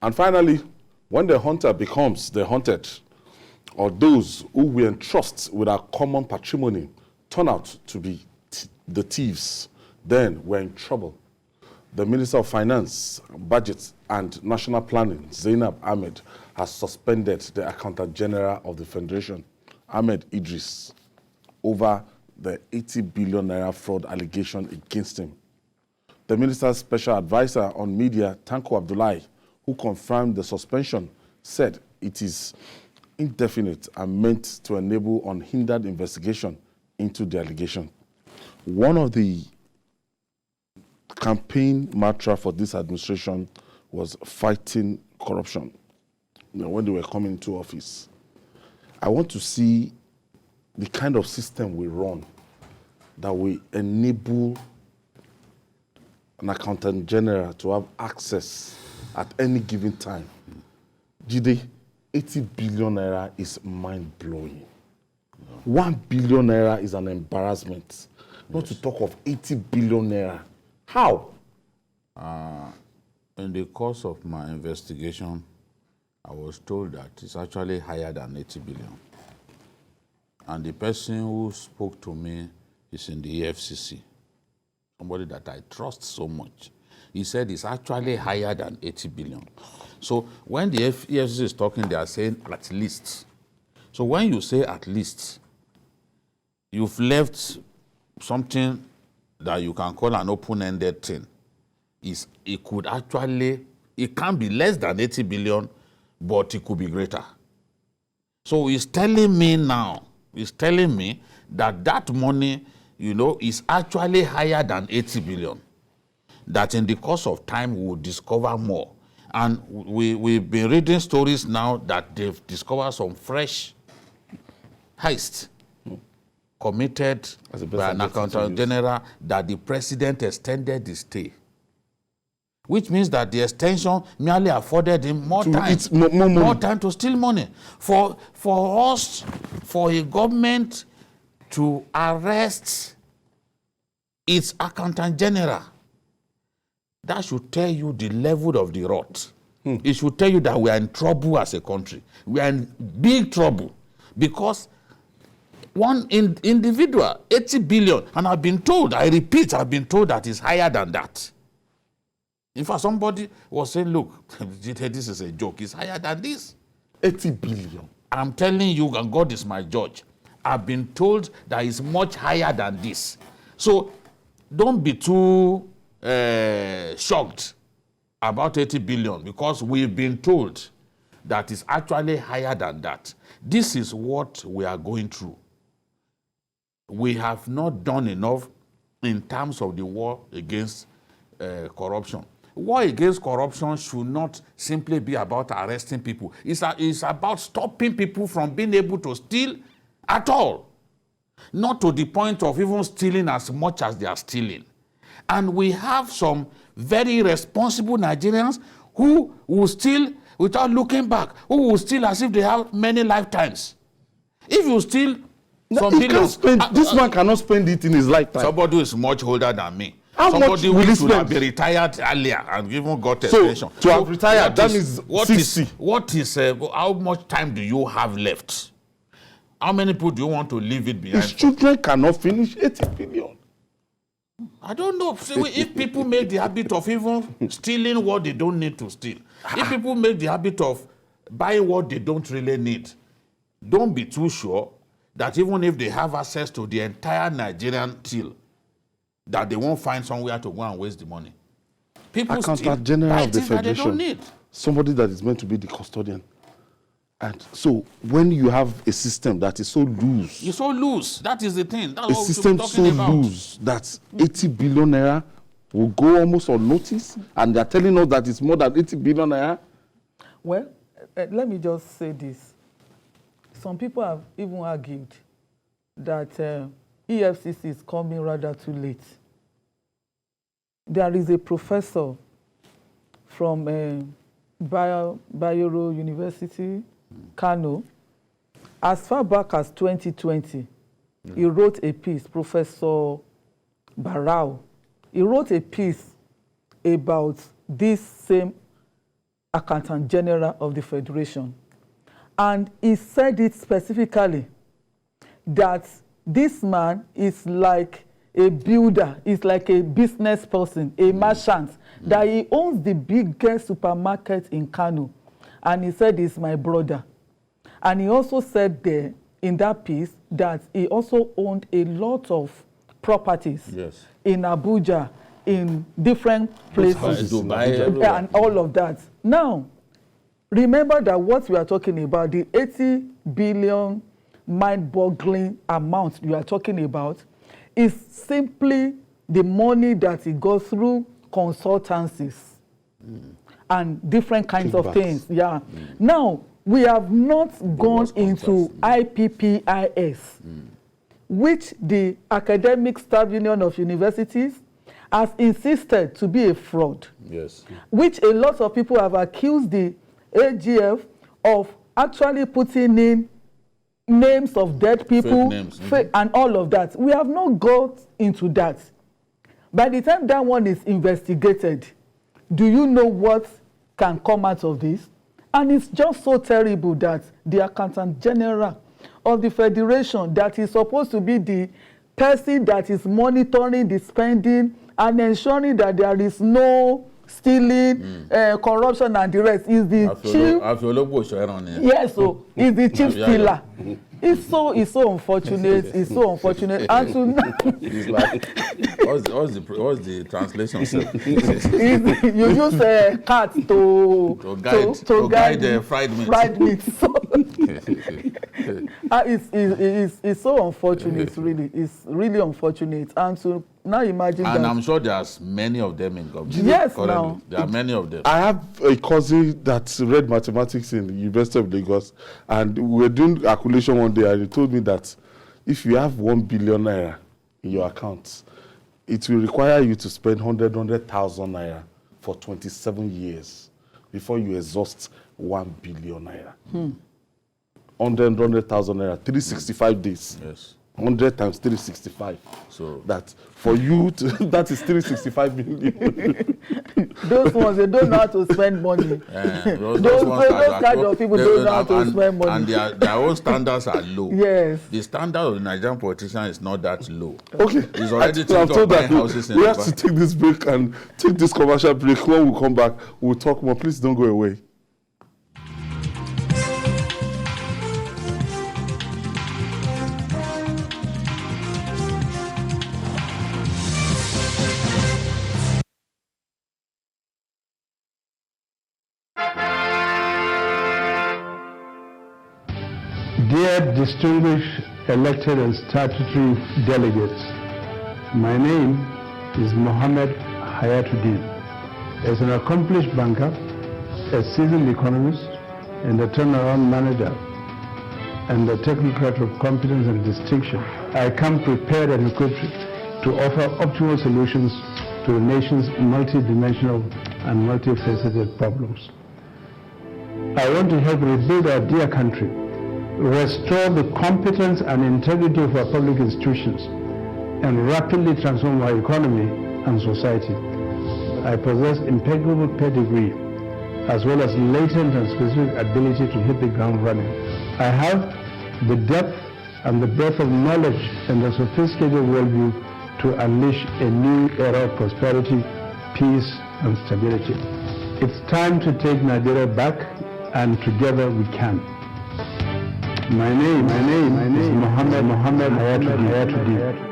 And finally, when the hunter becomes the hunted, or those who we entrust with our common patrimony turn out to be the thieves, then we're in trouble. The Minister of Finance, Budget and National Planning, Zainab Ahmed, has suspended the Accountant General of the Federation, Ahmed Idris, over the 80 billion naira fraud allegation against him. The minister's special advisor on media, Tanko Abdullahi, who confirmed the suspension, said it is indefinite and meant to enable unhindered investigation into the allegation. One of the campaign mantra for this administration was fighting corruption. When they were coming into office, I want to see the kind of system we run that will enable an accountant general to have access at any given time. Jide, 80 billion naira is mind-blowing. 1 billion naira is an embarrassment. Not to talk of 80 billion naira. How? In the course of my investigation, I was told that it's actually higher than 80 billion. And the person who spoke to me is in the EFCC, somebody that I trust so much. He said it's actually higher than 80 billion. So when the EFCC is talking, they are saying at least. So when you say at least, you've left something that you can call an open-ended thing. It could actually, it can be less than 80 billion, but it could be greater. So he's telling me now, he's telling me that that money, you know, is actually higher than 80 billion. That in the course of time, we will discover more. And we've been reading stories now that they've discovered some fresh heist committed by an accountant general that the president extended the stay. Which means that the extension merely afforded him more time, more time to steal money. For us, for a government to arrest its accountant general, that should tell you the level of the rot. It should tell you that we are in trouble as a country. We are in big trouble because one individual, 80 billion, and I've been told, I repeat, I've been told that it's higher than that. In fact, somebody was saying, look, this is a joke. It's higher than this. 80 billion. I'm telling you, and God is my judge, I've been told that it's much higher than this. So don't be too shocked about 80 billion because we've been told that it's actually higher than that. This is what we are going through. We have not done enough in terms of the war against corruption. War against corruption should not simply be about arresting people. It's about stopping people from being able to steal at all. Not to the point of even stealing as much as they are stealing. And we have some very responsible Nigerians who will steal without looking back, who will steal as if they have many lifetimes. If you steal some billions, this man cannot spend it in his lifetime. Somebody who is much older than me. Somebody who should have been retired earlier and even got a pension. To have retired, that means 60. How much time do you have left? How many people do you want to leave it behind? His children cannot finish 80 billion. I don't know. See, if people make the habit of even stealing what they don't need to steal, if people make the habit of buying what they don't really need, don't be too sure that even if they have access to the entire Nigerian till, that they won't find somewhere to go and waste the money. People Accountant General of the Federation, somebody that is meant to be the custodian. And so when you have a system that is so loose. It's so loose. That is the thing. That's a system so loose that 80 billion naira will go almost unnoticed, and they're telling us that it's more than 80 billion naira. Well, let me just say this. Some people have even argued that EFCC is coming rather too late. There is a professor from Bayero University, Kano. As far back as 2020, he wrote a piece, Professor Barao. He wrote a piece about this same Accountant General of the Federation. And he said it specifically that this man is like a builder, is like a business person, a merchant, that he owns the biggest supermarket in Kano. And he said he's my brother. And he also said there in that piece that he also owned a lot of properties in Abuja, in different places, Dubai, and all of that. Now, remember that what we are talking about, the 80 billion mind-boggling amount you are talking about, is simply the money that it goes through consultancies and different kinds of things. Now, we have not gone into IPPIS, which the Academic Staff Union of Universities has insisted to be a fraud, which a lot of people have accused the AGF of actually putting in names of dead people, and all of that. We have not got into that. By the time that one is investigated, do you know what can come out of this? And it's just so terrible that the Accountant General of the Federation, that is supposed to be the person that is monitoring the spending and ensuring that there is no stealing, corruption and the rest, is the chief. Yes, so is the chief stealer. It's so unfortunate. It's so unfortunate. And to it's like, what's the translation? You use cat to guide fried meat. So it's so unfortunate. Really, it's really unfortunate. And to now imagine and that. I'm sure there's many of them in government. Yes, currently. now there are many of them. I have a cousin that read mathematics in the University of Lagos, and we were doing calculation one day, and he told me that if you have 1 billion naira in your account, it will require you to spend 100,000 naira for 27 years before you exhaust 1 billion naira. 100,000 naira, 365 days. Yes. 100 times 365. So that for you to, that is 365 million. Those ones, they don't know how to spend money. Those kind of people don't know how to spend money. And their own standards are low. Yes. The standard of the Nigerian politician is not that low. Okay. He's already thinking of buying houses in we have to take this break and take this commercial break. When we come back, we'll talk more. Please don't go away. Dear distinguished elected and statutory delegates, my name is Mohammed Hayatuddin. As an accomplished banker, a seasoned economist, and a turnaround manager, and a technocrat of competence and distinction, I come prepared and equipped to offer optimal solutions to the nation's multidimensional and multifaceted problems. I want to help rebuild our dear country, restore the competence and integrity of our public institutions, and rapidly transform our economy and society. I possess impeccable pedigree, as well as latent and specific ability to hit the ground running. I have the depth and the breadth of knowledge and the sophisticated worldview to unleash a new era of prosperity, peace, and stability. It's time to take Nigeria back, and together we can. My name is Mohammed Hayatuddin.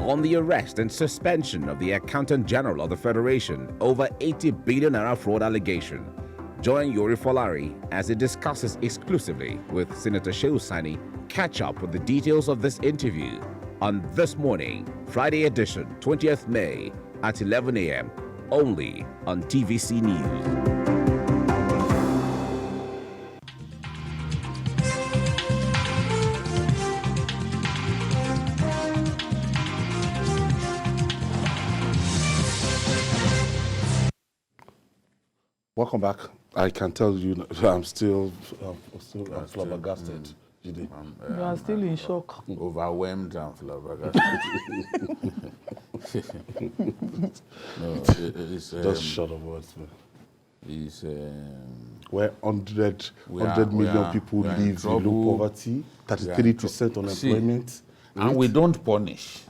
On the arrest and suspension of the Accountant General of the Federation over 80 billion naira fraud allegation, join Yori Folari as he discusses exclusively with Senator Shehu Sani. Catch up with the details of this interview on This Morning, Friday edition, 20th May at 11 a.m. only on TVC News. Welcome back. I can tell you I'm still flabbergasted. Jide. You are still in shock. Overwhelmed and flabbergasted. No, it's Just shut up words, man. It's Where 100 We are- million we are- people we are in live below trouble. poverty, We are in 33% unemployment. and we don't punish.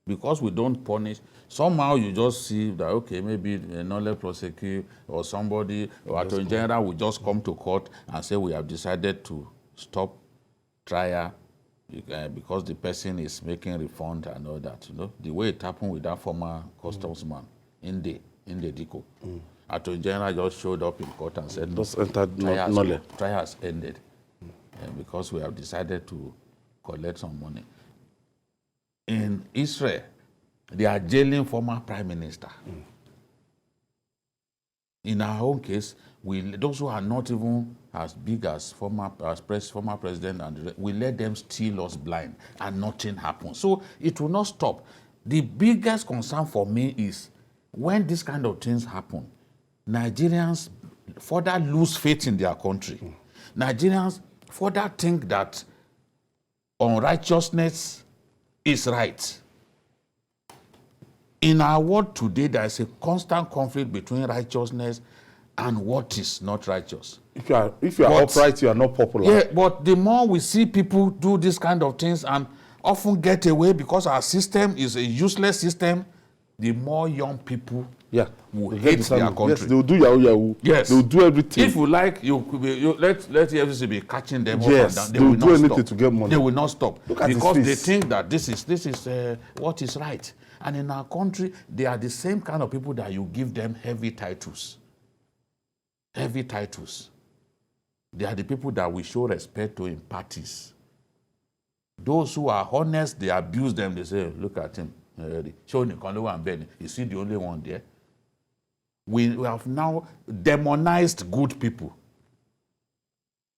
Because we don't punish, somehow you just see that, okay, maybe a knowledge prosecutor or somebody, or attorney general will just come to court and say, we have decided to stop trial because the person is making refund and all that. You know, the way it happened with that former customs man, Diko. Attorney general just showed up in court and said, Just entered trial knowledge. has ended because we have decided to collect some money. In Israel, they are jailing former prime minister. In our own case, those who are not even as big as former president, and we let them steal us blind, and nothing happens. So it will not stop. The biggest concern for me is when this kind of things happen, Nigerians further lose faith in their country. Nigerians further think that unrighteousness is right. In our world today, there is a constant conflict between righteousness and what is not righteous. If you are upright, you are not popular. Yeah, but the more we see people do this kind of things and often get away because our system is a useless system, the more young people will hate their country. Yes, they will do Yahoo. Yes. They will do everything. If you like, let the FCC be catching them up Yes, and down. they will will do not anything stop. to get money. They will not stop Look at his because they face. think that this is what is right. And in our country, they are the same kind of people that you give them heavy titles. Heavy titles. They are the people that we show respect to in parties. Those who are honest, they abuse them. They say, look at him. Is he the only one there? We have now demonized good people.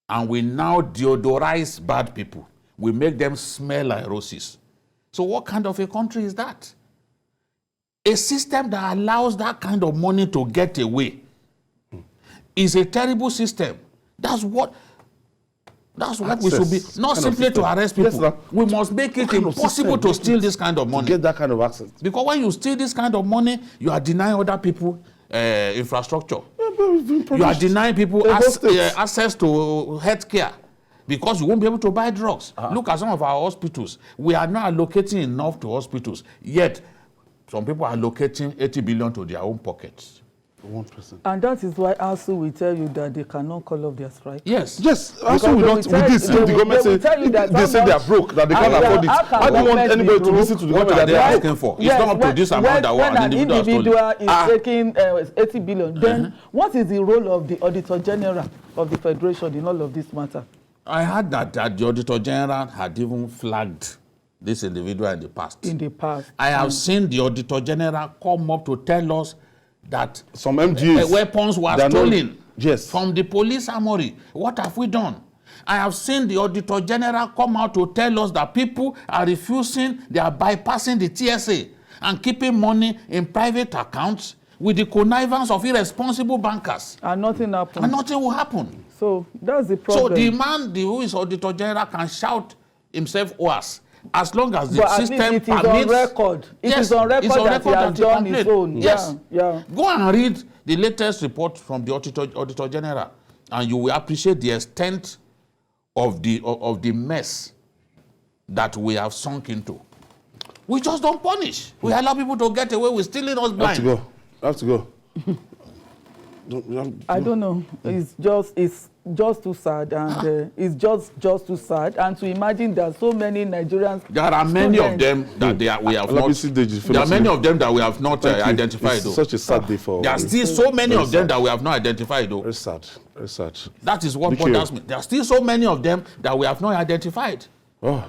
And we now deodorize bad people. We make them smell like roses. So what kind of a country is that? A system that allows that kind of money to get away is a terrible system. That's what we should be. Not simply to arrest people. Yes, we must make it impossible to steal this kind of money. Get that kind of access. Because when you steal this kind of money, you are denying other people infrastructure. You are denying people access to health care because you won't be able to buy drugs. Look at some of our hospitals. We are not allocating enough to hospitals, yet some people are allocating 80 billion to their own pockets. 1%. And that is why ASU will tell you that they cannot call off their strike. Yes. Yes, also we did see the government say they say they are broke, that they can't afford it. I don't want anybody to listen to the What government are that they they are asking for? It's not up to this amount that when an individual is taking 80 billion, then what is the role of the Auditor General of the Federation in all of this matter? I heard that the Auditor General had even flagged this individual in the past. In the past. I have seen the Auditor General come up to tell us that some MGAs weapons were stolen yes. from the police armory. What have we done? I have seen the Auditor General come out to tell us that people are refusing, they are bypassing the TSA and keeping money in private accounts with the connivance of irresponsible bankers. And nothing happened. And nothing will happen. So that's the problem. So the man who is Auditor General can shout himself hoarse as long as the but system at least it is permits. on record. It Yes, is on record it's on that he record has that done he his complained. own. Yes. Yeah. Go and read the latest report from the Auditor General, and you will appreciate the extent of the mess that we have sunk into. We just don't punish. We allow people to get away with stealing us blind. I have to go. I don't know. It's just too sad, and it's just too sad. And to imagine that so many Nigerians. There are many of them that we have not. There are many of them that we have not identified. It's such a sad day for. There are still so many of them that we have not identified. Though. Very sad. Very sad. That is what bothers me. There are still so many of them that we have not identified. Oh.